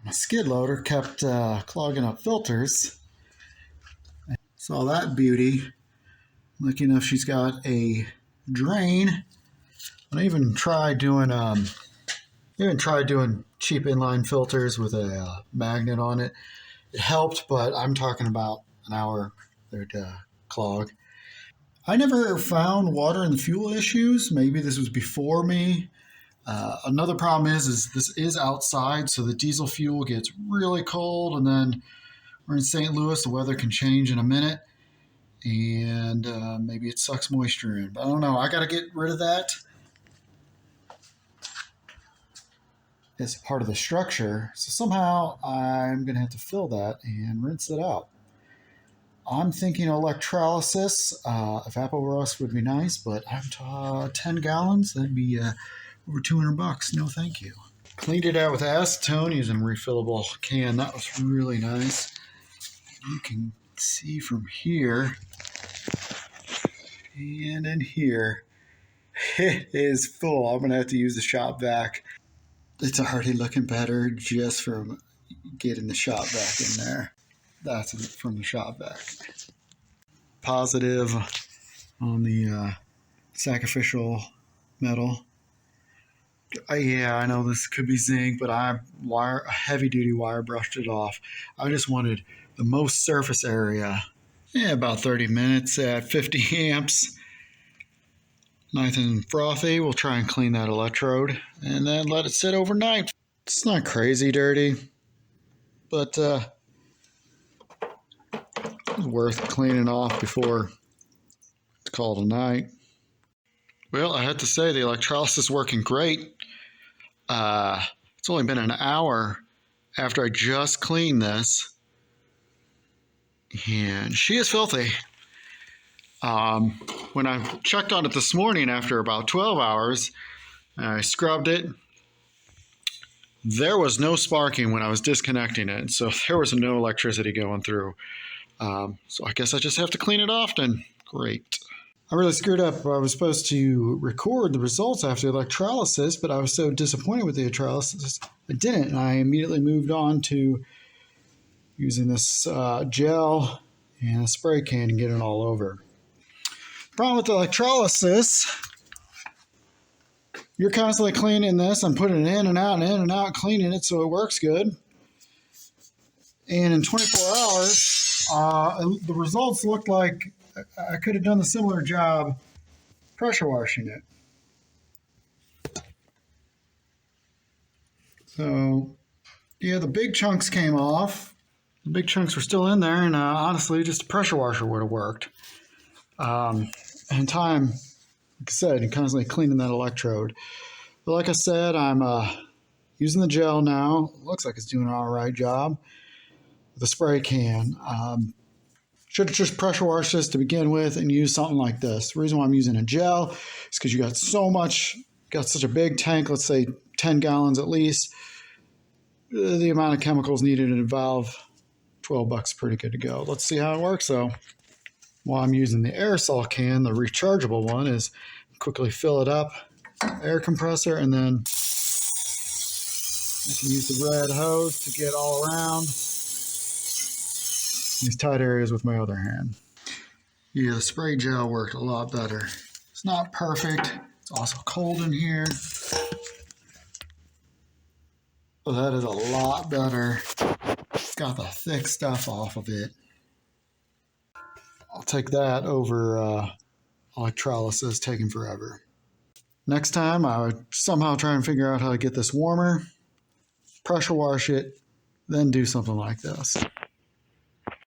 My skid loader kept clogging up filters. Saw that beauty. Lucky enough she's got a drain. I even tried doing cheap inline filters with a magnet on it. It helped, but I'm talking about an hour they'd clog. I never found water in the fuel issues. Maybe this was before me. Another problem is this is outside, so the diesel fuel gets really cold, and then we're in St. Louis. The weather can change in a minute, and maybe it sucks moisture in. But I don't know. I got to get rid of that. It's part of the structure, so somehow I'm going to have to fill that and rinse it out. I'm thinking electrolysis. If apple rust would be nice, but I'm 10 gallons. That'd be over $200. No, thank you. Cleaned it out with acetone using a refillable can. That was really nice. You can see from here and in here, it is full. I'm going to have to use the shop vac. It's already looking better just from getting the shop vac in there. That's from the shop vac. Positive on the sacrificial metal. Yeah, I know this could be zinc, but I heavy-duty wire brushed it off. I just wanted the most surface area. Yeah, about 30 minutes at 50 amps. Nice and frothy. We'll try and clean that electrode and then let it sit overnight. It's not crazy dirty, but it's worth cleaning off before it's called a night. Well, I have to say the electrolysis is working great. It's only been an hour after I just cleaned this, and she is filthy. When I checked on it this morning after about 12 hours, I scrubbed it. There was no sparking when I was disconnecting it, so there was no electricity going through. So I guess I just have to clean it often. Great. I really screwed up. I was supposed to record the results after electrolysis, but I was so disappointed with the electrolysis, I didn't. And I immediately moved on to using this gel and a spray can and getting it all over. Problem with electrolysis, you're constantly cleaning this. I'm putting it in and out, cleaning it so it works good. And in 24 hours, the results looked like I could have done a similar job pressure washing it. So, yeah, the big chunks came off. The big chunks were still in there, and honestly, just a pressure washer would have worked. And time, like I said, you're constantly cleaning that electrode. But like I said, I'm using the gel now. Looks like it's doing an all right job. The spray can. Should have just pressure washed this to begin with and use something like this. The reason why I'm using a gel is because you got such a big tank, let's say 10 gallons at least. The amount of chemicals needed in a valve, $12 pretty good to go. Let's see how it works though. While I'm using the aerosol can, the rechargeable one, is quickly fill it up, air compressor, and then I can use the red hose to get all around these tight areas with my other hand. Yeah, the spray gel worked a lot better. It's not perfect. It's also cold in here. But that is a lot better. It's got the thick stuff off of it. I'll take that over electrolysis taking forever. Next time, I would somehow try and figure out how to get this warmer, pressure wash it, then do something like this.